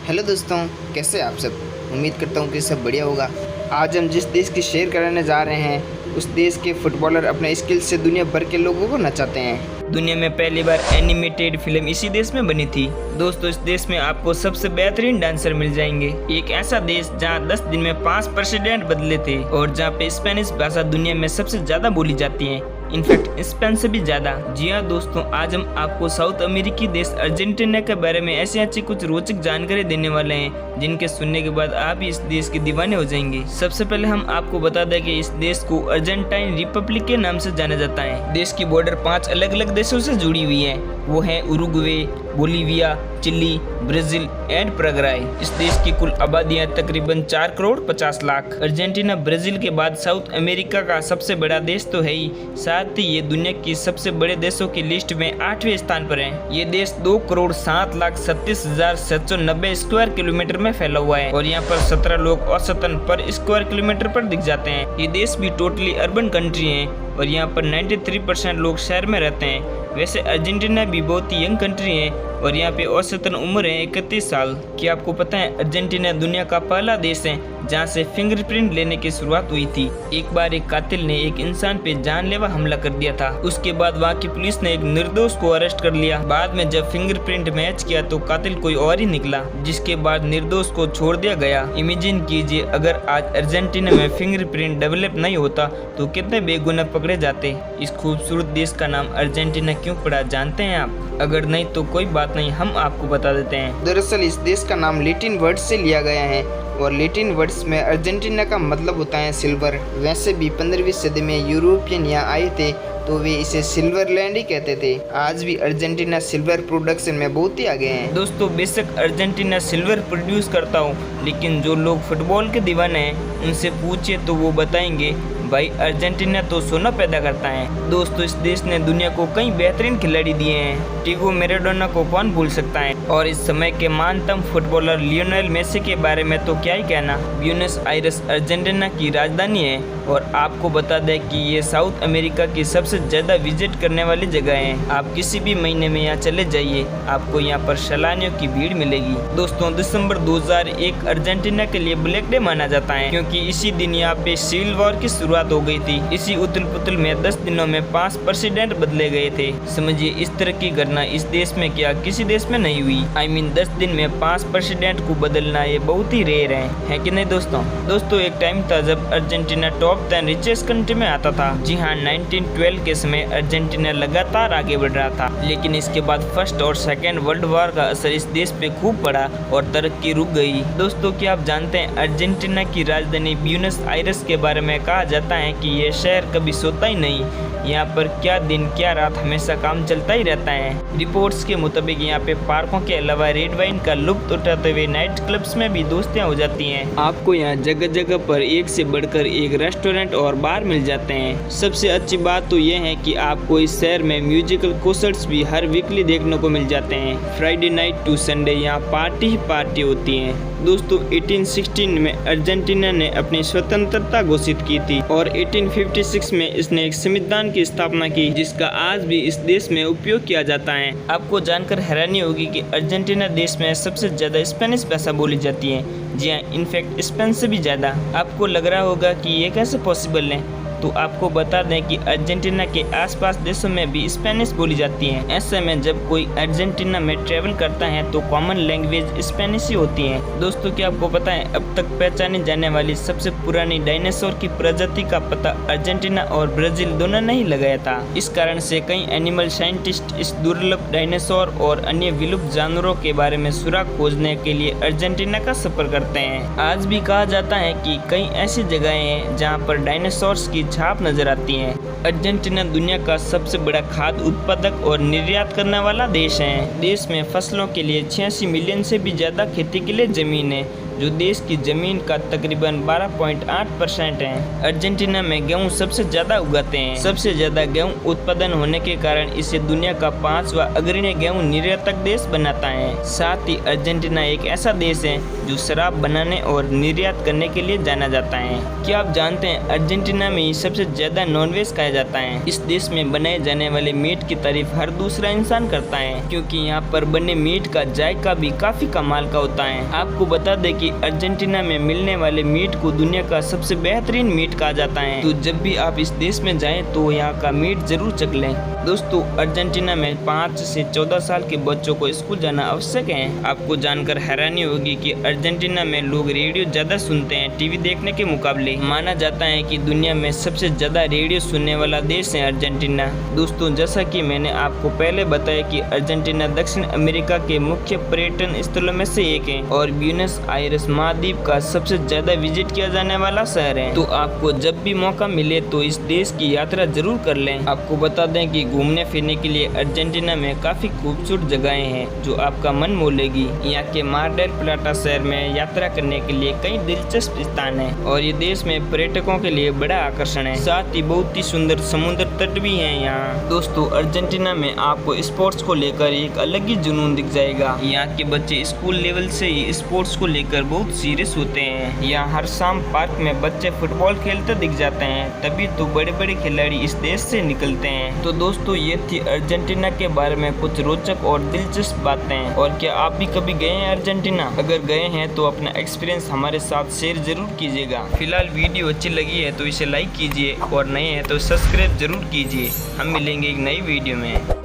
Hello दोस्तों, कैसे आप सब। उम्मीद करता हूँ कि सब बढ़िया होगा। आज हम जिस देश की शेयर कराने जा रहे हैं उस देश के फुटबॉलर अपने स्किल से दुनिया भर के लोगों को नचाते हैं। दुनिया में पहली बार एनिमेटेड फिल्म इसी देश में बनी थी। दोस्तों, इस देश में आपको सबसे बेहतरीन डांसर मिल जाएंगे। एक ऐसा देश जहां 10 दिन में 5 प्रेसिडेंट बदले थे और जहां पे स्पेनिश भाषा दुनिया में सबसे ज्यादा बोली जाती है, इनफैक्ट स्पेन से भी ज्यादा। जी हाँ दोस्तों, आज हम आपको साउथ अमेरिकी देश अर्जेंटीना के बारे में ऐसी अच्छी कुछ रोचक जानकारी देने वाले हैं जिनके सुनने के बाद आप इस देश के दीवाने हो जाएंगे। सबसे पहले हम आपको बता दें कि इस देश को अर्जेंटाइन रिपब्लिक के नाम से जाना जाता है। देश की बॉर्डर 5 अलग अलग देशों से जुड़ी हुई है। वो है Uruguay, Bolivia, Chile, Brazil and Paraguay. इस देश की कुल आबादी है तकरीबन 4 करोड़ 50 लाख। अर्जेंटीना ब्राजील के बाद साउथ अमेरिका का सबसे बड़ा देश तो है ही, साथ ही ये दुनिया की सबसे बड़े देशों की लिस्ट में 8वें स्थान पर है। ये देश 2 करोड़ 7 लाख 37,790 स्क्वायर किलोमीटर में फैला हुआ है और यहाँ पर 17 लोग औसतन पर स्क्वायर किलोमीटर पर दिख जाते हैं। ये देश भी टोटली अर्बन कंट्री है और यहाँ पर 93% लोग शहर में रहते हैं। वैसे अर्जेंटीना भी बहुत ही यंग कंट्री है और यहाँ पे औसतन उम्र है 31 साल। क्या आपको पता है अर्जेंटीना दुनिया का पहला देश है जहाँ से फिंगरप्रिंट लेने की शुरुआत हुई थी। एक बार एक कातिल ने एक इंसान पे जानलेवा हमला कर दिया था। उसके बाद वहाँ की पुलिस ने एक निर्दोष को अरेस्ट कर लिया। बाद में जब फिंगरप्रिंट मैच किया तो कातिल कोई और ही निकला, जिसके बाद निर्दोष को छोड़ दिया गया। इमेजिन कीजिए अगर आज अर्जेंटीना में फिंगरप्रिंट डेवलप नहीं होता तो कितने बेगुनाह पकड़े जाते। इस खूबसूरत देश का नाम अर्जेंटीना क्यों पड़ा जानते हैं आप? अगर नहीं तो कोई बात नहीं, हम आपको बता देते हैं। दरअसल इस देश का नाम लैटिन वर्ड से लिया गया है और लैटिन वर्ड्स में अर्जेंटीना का मतलब होता है सिल्वर। वैसे भी 15वीं सदी में यूरोपियन यहाँ आए थे तो वे इसे सिल्वरलैंड ही कहते थे। आज भी अर्जेंटीना सिल्वर प्रोडक्शन में बहुत ही आगे हैं। दोस्तों, बेशक अर्जेंटीना सिल्वर प्रोड्यूस करता हूँ, लेकिन जो लोग फुटबॉल के दीवाने हैं उनसे पूछिए तो वो बताएंगे भाई अर्जेंटीना तो सोना पैदा करता है। दोस्तों, इस देश ने दुनिया को कई बेहतरीन खिलाड़ी दिए हैं। डिएगो मैराडोना को कौन भूल सकता है, और इस समय के महानतम फुटबॉलर लियोनेल मेसी के बारे में तो क्या ही कहना। ब्यूनस आयर्स अर्जेंटीना की राजधानी है और आपको बता दें कि ये साउथ अमेरिका की सबसे ज्यादा विजिट करने वाली जगह है। आप किसी भी महीने में यहाँ चले जाइए, आपको यहाँ पर सैलानियों की भीड़ मिलेगी। दोस्तों, दिसंबर 2001 अर्जेंटीना के लिए ब्लैक डे माना जाता है क्योंकि इसी दिन यहाँ पे सिविल वॉर की शुरुआत हो गई थी। इसी उथल पुथल में 10 दिनों में 5 प्रेसिडेंट बदले गए थे। समझिए इस तरह की घटना इस देश में क्या किसी देश में नहीं हुई। I mean 10 दिन में 5 प्रेसिडेंट को बदलना ये बहुत ही रेयर है कि नहीं दोस्तों? एक टाइम था जब अर्जेंटीना टॉप 10 रिचेस्ट कंट्री में आता था। जी हाँ, 1912 के समय अर्जेंटीना लगातार आगे बढ़ रहा था, लेकिन इसके बाद फर्स्ट और सेकेंड वर्ल्ड वॉर का असर इस देश पे खूब पड़ा और तरक्की रुक गई। दोस्तों, क्या आप जानते हैं अर्जेंटीना की राजधानी ब्यूनस आयर्स के बारे में कहा जाता है कि ये शहर कभी सोता ही नहीं। यहाँ पर क्या दिन क्या रात हमेशा काम चलता ही रहता है। रिपोर्ट्स के मुताबिक यहाँ पे पार्कों के अलावा रेड वाइन का लुत्फ उठाते हुए नाइट क्लब्स में भी दोस्तियाँ हो जाती हैं। आपको यहाँ जगह जगह पर एक से बढ़कर एक रेस्टोरेंट और बार मिल जाते हैं। सबसे अच्छी बात तो यह है कि आपको इस शहर में म्यूजिकल कॉन्सर्ट्स भी हर वीकली देखने को मिल जाते हैं। फ्राइडे नाइट टू संडे यहाँ पार्टी ही पार्टी होती है। दोस्तों, 1816 में अर्जेंटीना ने अपनी स्वतंत्रता घोषित की थी और 1856 में इसने एक संविधान की स्थापना की जिसका आज भी इस देश में उपयोग किया जाता है। आपको जानकर हैरानी होगी कि अर्जेंटीना देश में सबसे ज्यादा स्पेनिश भाषा बोली जाती है। जी हाँ, इनफैक्ट स्पेन से भी ज्यादा। आपको लग रहा होगा कि ये कैसे पॉसिबल है, तो आपको बता दें कि अर्जेंटीना के आसपास देशों में भी स्पेनिश बोली जाती है। ऐसे में जब कोई अर्जेंटीना में ट्रेवल करता है तो कॉमन लैंग्वेज स्पेनिश ही होती है। दोस्तों, क्या आपको पता है अब तक पहचानी जाने वाली सबसे पुरानी डायनासोर की प्रजाति का पता अर्जेंटीना और ब्राजील दोनों ने ही लगाया था। इस कारण से कई एनिमल साइंटिस्ट इस दुर्लभ डायनासोर और अन्य विलुप्त जानवरों के बारे में सुराग खोजने के लिए अर्जेंटीना का सफर करते हैं। आज भी कहा जाता है कि कई ऐसी जगहें हैं जहाँ पर डायनासोर्स की छाप नजर आती है। अर्जेंटीना दुनिया का सबसे बड़ा खाद्य उत्पादक और निर्यात करने वाला देश है। देश में फसलों के लिए 86 मिलियन से भी ज्यादा खेती के लिए जमीन है, जो देश की जमीन का तकरीबन 12.8% है। अर्जेंटीना में गेहूं सबसे ज्यादा उगाते हैं। सबसे ज्यादा गेहूं उत्पादन होने के कारण इसे दुनिया का 5वां अग्रणी गेहूं निर्यातक देश बनाता है। साथ ही अर्जेंटीना एक ऐसा देश है जो शराब बनाने और निर्यात करने के लिए जाना जाता है। क्या आप जानते हैं अर्जेंटीना में सबसे ज्यादा नॉनवेज खाया बनाया जाता है। इस देश में बनाए जाने वाले मीट की तारीफ हर दूसरा इंसान करता है, क्योंकि यहाँ पर बने मीट का जायका भी काफी कमाल का होता है। आपको बता दें कि अर्जेंटीना में मिलने वाले मीट को दुनिया का सबसे बेहतरीन मीट कहा जाता है। तो जब भी आप इस देश में जाएं तो यहाँ का मीट जरूर चख लें। दोस्तों, अर्जेंटीना में 5 से 14 साल के बच्चों को स्कूल जाना आवश्यक है। आपको जानकर हैरानी होगी कि अर्जेंटीना में लोग रेडियो ज्यादा सुनते हैं टीवी देखने के मुकाबले। माना जाता है कि दुनिया में सबसे ज्यादा रेडियो सुनने वाला देश है अर्जेंटीना। दोस्तों, जैसा कि मैंने आपको पहले बताया कि अर्जेंटीना दक्षिण अमेरिका के मुख्य पर्यटन स्थलों में से एक है और ब्यूनस आयर्स महाद्वीप का सबसे ज्यादा विजिट किया जाने वाला शहर है। तो आपको जब भी मौका मिले तो इस देश की यात्रा जरूर कर लें। आपको बता दें कि घूमने फिरने के लिए अर्जेंटीना में काफी खूबसूरत जगहें हैं जो आपका मन मोह लेगी। यहाँ के मार डेल प्लाटा शहर में यात्रा करने के लिए कई दिलचस्प स्थान है और ये देश में पर्यटकों के लिए बड़ा आकर्षण है। साथ ही बहुत ही सुंदर समुद्र तट भी है यहाँ। दोस्तों, अर्जेंटीना में आपको स्पोर्ट्स को लेकर एक अलग ही जुनून दिख जाएगा। यहाँ के बच्चे स्कूल लेवल से ही स्पोर्ट्स को लेकर बहुत सीरियस होते हैं। यहाँ हर शाम पार्क में बच्चे फुटबॉल खेलते दिख जाते हैं, तभी तो बड़े बड़े खिलाड़ी इस देश से निकलते हैं। तो दोस्तों, ये थी अर्जेंटीना के बारे में कुछ रोचक और दिलचस्प बातें। और क्या आप भी कभी गए हैं अर्जेंटीना? अगर गए हैं तो अपना एक्सपीरियंस हमारे साथ शेयर जरूर कीजिएगा। फिलहाल वीडियो अच्छी लगी है तो इसे लाइक कीजिए और नए हैं तो सब्सक्राइब जरूर कीजिए। हम मिलेंगे एक नई वीडियो में।